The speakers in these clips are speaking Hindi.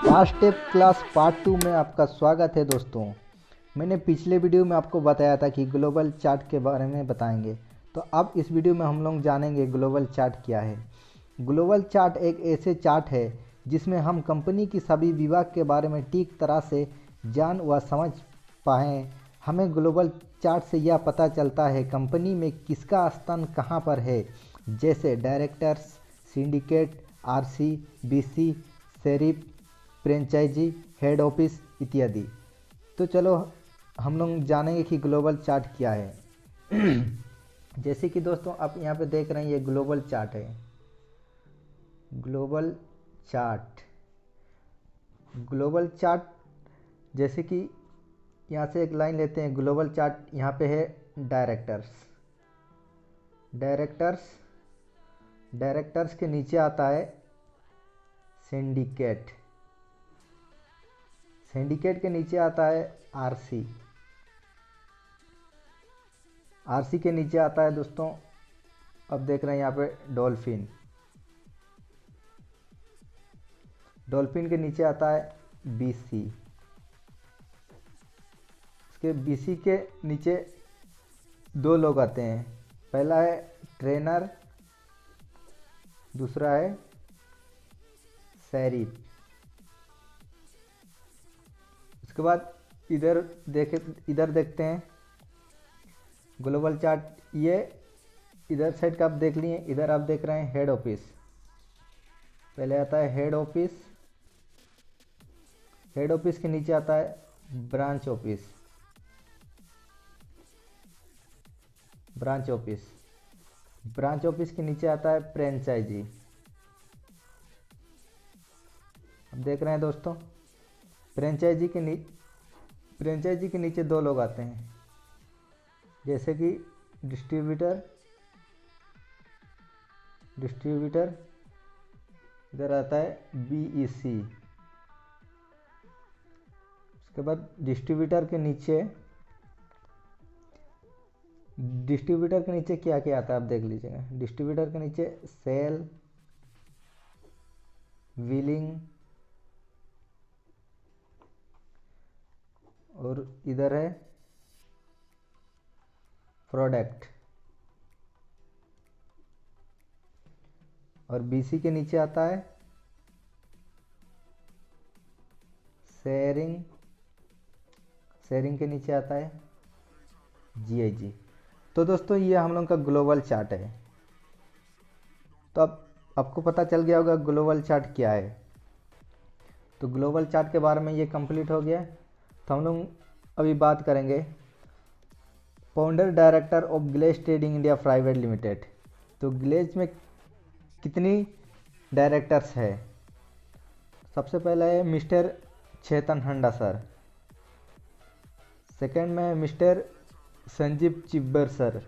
फास्ट स्टेप क्लास पार्ट 2 में आपका स्वागत है दोस्तों। मैंने पिछले वीडियो में आपको बताया था कि ग्लोबल चार्ट के बारे में बताएंगे, तो अब इस वीडियो में हम लोग जानेंगे ग्लोबल चार्ट क्या है। ग्लोबल चार्ट एक ऐसे चार्ट है जिसमें हम कंपनी की सभी विभाग के बारे में ठीक तरह से जान व समझ पाएँ। हमें ग्लोबल चार्ट से यह पता चलता है कंपनी में किसका स्थान कहाँ पर है, जैसे directors, syndicate, RC, BC, sheriff, franchise, head office इत्यादि। तो चलो हम लोग जानेंगे कि ग्लोबल चार्ट क्या है। जैसे कि दोस्तों आप यहाँ पे देख रहे हैं, ये ग्लोबल चार्ट है। ग्लोबल चार्ट, ग्लोबल चार्ट जैसे कि यहाँ से एक लाइन लेते हैं। ग्लोबल चार्ट यहाँ पे है डायरेक्टर्स। डायरेक्टर्स डायरेक्टर्स के नीचे आता है सिंडिकेट। सिंडिकेट के नीचे आता है आरसी। आरसी के नीचे आता है दोस्तों, अब देख रहे हैं यहाँ पे डॉल्फिन। डॉल्फिन के नीचे आता है बीसी। इसके बीसी के नीचे दो लोग आते हैं, पहला है ट्रेनर, दूसरा है शेरिफ। उसके बाद इधर देखते हैं ग्लोबल चार्ट। ये इधर साइड का आप देख लिए, इधर आप देख रहे हैं हेड ऑफिस। पहले आता है हेड ऑफिस। हेड ऑफिस के नीचे आता है branch office. Branch office branch office के नीचे आता है फ्रेंचाइजी। अब देख रहे हैं दोस्तों, फ्रेंचाइजी के नीचे दो लोग आते हैं, जैसे कि डिस्ट्रीब्यूटर। इधर आता है बीईसी। उसके बाद डिस्ट्रीब्यूटर के नीचे क्या क्या आता है आप देख लीजिएगा। डिस्ट्रीब्यूटर के नीचे सेल, व्हीलिंग, और इधर है प्रोडक्ट। और बीसी के नीचे आता है शेयरिंग। शेयरिंग के नीचे आता है जीआईजी। तो दोस्तों ये हम लोग का ग्लोबल चार्ट है। तो अब आपको पता चल गया होगा ग्लोबल चार्ट क्या है। तो ग्लोबल चार्ट के बारे में ये कंप्लीट हो गया। तो हम लोग अभी बात करेंगे founder director of Glaze trading India private limited. तो ग्लेज में कितनी डायरेक्टर्स है? सबसे पहला है mister Chetan Handa sir. Second में mister Sanjeev Chhibber sir.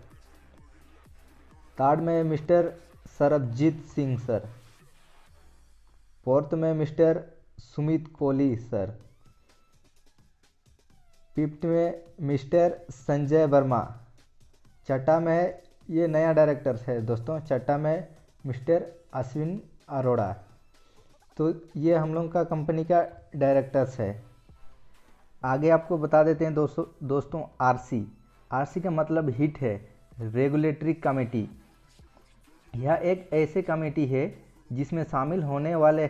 Third में mister Sarabjit Singh sir. Fourth में mister Sumit Kohli sir. Fifth में मिस्टर संजय वर्मा। छठा में, ये नया डायरेक्टर्स है दोस्तों, छठा में मिस्टर अश्विन अरोड़ा। तो ये हम लोग का कंपनी का डायरेक्टर्स है। आगे आपको बता देते हैं दोस्तों आरसी। आरसी का मतलब हिट है, रेगुलेटरी कमेटी। यह एक ऐसे कमेटी है जिसमें शामिल होने वाले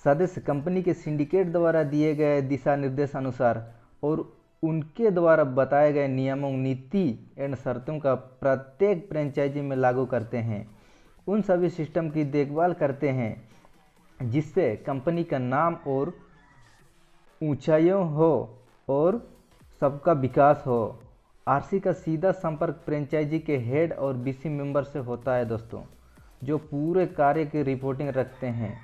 सदस्य कंपनी के सिंडिकेट द्वारा दिए गए दिशा निर्देश अनुसार और उनके द्वारा बताए गए नियमों, नीति एवं शर्तों का प्रत्येक फ्रेंचाइजी में लागू करते हैं। उन सभी सिस्टम की देखभाल करते हैं जिससे कंपनी का नाम और ऊंचाइयों हो और सबका विकास हो। आरसी का सीधा संपर्क फ्रेंचाइजी के हेड और बीसी मेंबर से होता है दोस्तों, जो पूरे कार्य की रिपोर्टिंग रखते हैं।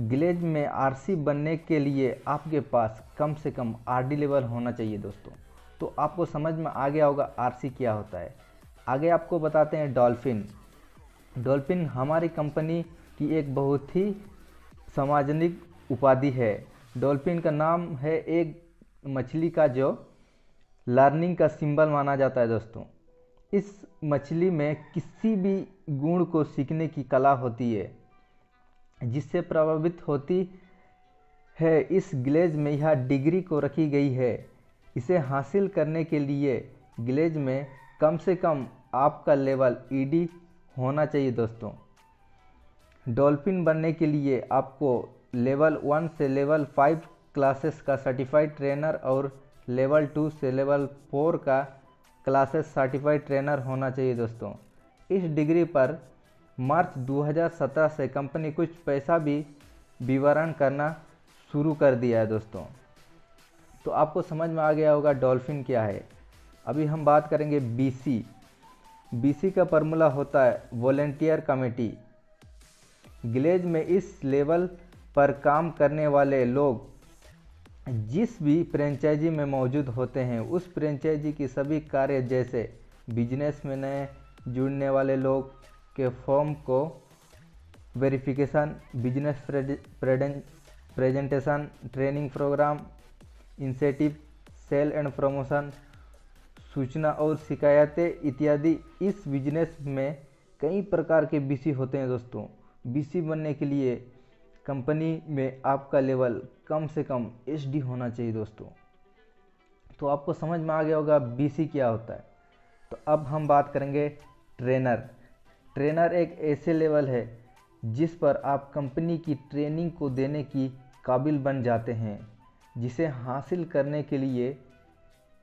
ग्लेज में आरसी बनने के लिए आपके पास कम से कम आरडी लेवल होना चाहिए दोस्तों। तो आपको समझ में आ गया होगा आरसी क्या होता है। आगे आपको बताते हैं डॉल्फिन। डॉल्फिन हमारी कंपनी की एक बहुत ही सार्वजनिक उपाधि है। डॉल्फिन का नाम है एक मछली का जो लर्निंग का सिंबल माना जाता है दोस्तों। इस मछली में किसी भी गुण को सीखने की कला होती है, जिससे प्रभावित होती है इस ग्लेज में यह डिग्री को रखी गई है। इसे हासिल करने के लिए ग्लेज में कम से कम आपका लेवल ईडी होना चाहिए दोस्तों। डॉल्फिन बनने के लिए आपको लेवल 1 से लेवल 5 क्लासेस का सर्टिफाइड ट्रेनर और लेवल 2 से लेवल 4 का क्लासेस सर्टिफाइड ट्रेनर होना चाहिए दोस्तों। इस डिग्री पर मार्च 2017 से कंपनी कुछ पैसा भी विवरण करना शुरू कर दिया है दोस्तों। तो आपको समझ में आ गया होगा डॉल्फिन क्या है। अभी हम बात करेंगे बीसी। बीसी का फॉर्मूला होता है वॉलेंटियर कमेटी। ग्लेज में इस लेवल पर काम करने वाले लोग जिस भी फ्रेंचाइजी में मौजूद होते हैं उस फ्रेंचाइजी की सभी कार्य जैसे बिजनेस में नए जुड़ने वाले लोग के फॉर्म को verification, business presentation, training programme, incentive, sale and promotion, सूचना और शिकायतें इत्यादि। इस बिजनेस में कई प्रकार के बीसी होते हैं दोस्तों। बीसी बनने के लिए कंपनी में आपका लेवल कम से कम एचडी होना चाहिए दोस्तों। तो आपको समझ में आ गया होगा बीसी क्या होता है। तो अब हम बात करेंगे ट्रेनर। ट्रेनर एक ऐसे लेवल है जिस पर आप कंपनी की ट्रेनिंग को देने की काबिल बन जाते हैं, जिसे हासिल करने के लिए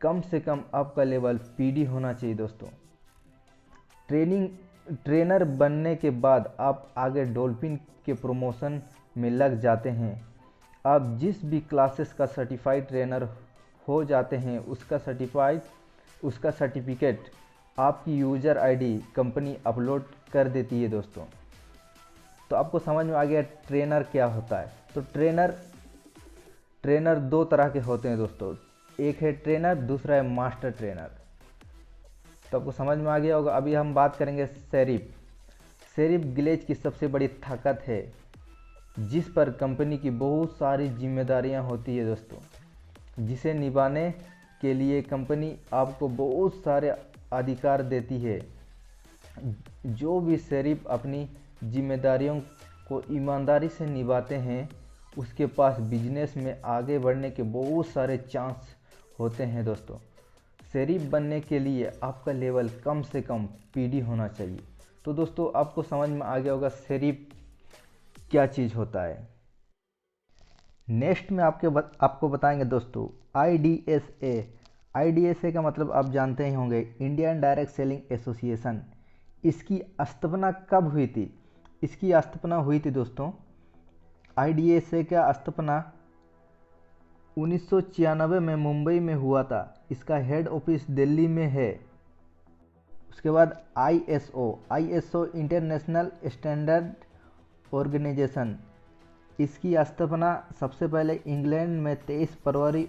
कम से कम आपका लेवल पीडी होना चाहिए दोस्तों। ट्रेनर बनने के बाद आप आगे डॉल्फिन के प्रमोशन में लग जाते हैं। आप जिस भी क्लासेस का सर्टिफाइड ट्रेनर हो जाते हैं उसका सर्टिफिकेट आपकी यूज़र आईडी कंपनी अपलोड कर देती है दोस्तों। तो आपको समझ में आ गया ट्रेनर क्या होता है। तो ट्रेनर दो तरह के होते हैं दोस्तों, एक है ट्रेनर, दूसरा है मास्टर ट्रेनर। तो आपको समझ में आ गया होगा। अभी हम बात करेंगे शेरिफ। शेरिफ ग्लेज की सबसे बड़ी ताकत है जिस पर कंपनी की बहुत सारी जिम्मेदारियां होती है दोस्तों, जिसे निभाने के लिए कंपनी आपको बहुत सारे अधिकार देती है। जो भी शेरिफ अपनी जिम्मेदारियों को ईमानदारी से निभाते हैं उसके पास बिजनेस में आगे बढ़ने के बहुत सारे चांस होते हैं दोस्तों। शेरिफ बनने के लिए आपका लेवल कम से कम पीडी होना चाहिए। तो दोस्तों आपको समझ में आ गया होगा शेरिफ क्या चीज़ होता है। नेक्स्ट में आपको बताएंगे दोस्तों IDSA। IDSA का मतलब आप जानते ही होंगे, इंडियन डायरेक्ट सेलिंग एसोसिएशन। इसकी स्थापना कब हुई थी? इसकी स्थापना हुई थी दोस्तों, IDSA का स्थापना 1996 में मुंबई में हुआ था। इसका हेड ऑफिस दिल्ली में है। उसके बाद ISO इंटरनेशनल स्टैंडर्ड ऑर्गेनाइजेशन। इसकी स्थापना सबसे पहले इंग्लैंड में 23 फरवरी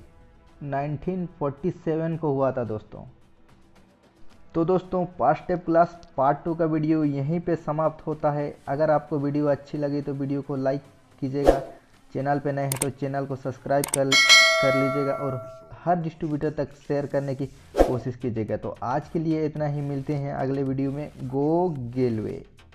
1947 को हुआ था दोस्तों। तो दोस्तों पास्ट स्टेप क्लास पार्ट 2 का वीडियो यहीं पे समाप्त होता है। अगर आपको वीडियो अच्छी लगी तो वीडियो को लाइक कीजिएगा, चैनल पे नए हैं तो चैनल को सब्सक्राइब कर लीजिएगा और हर डिस्ट्रीब्यूटर तक शेयर करने की कोशिश कीजिएगा। तो आज के लिए इतना ही, मिलते हैं अगले वीडियो में। गो गेलवे।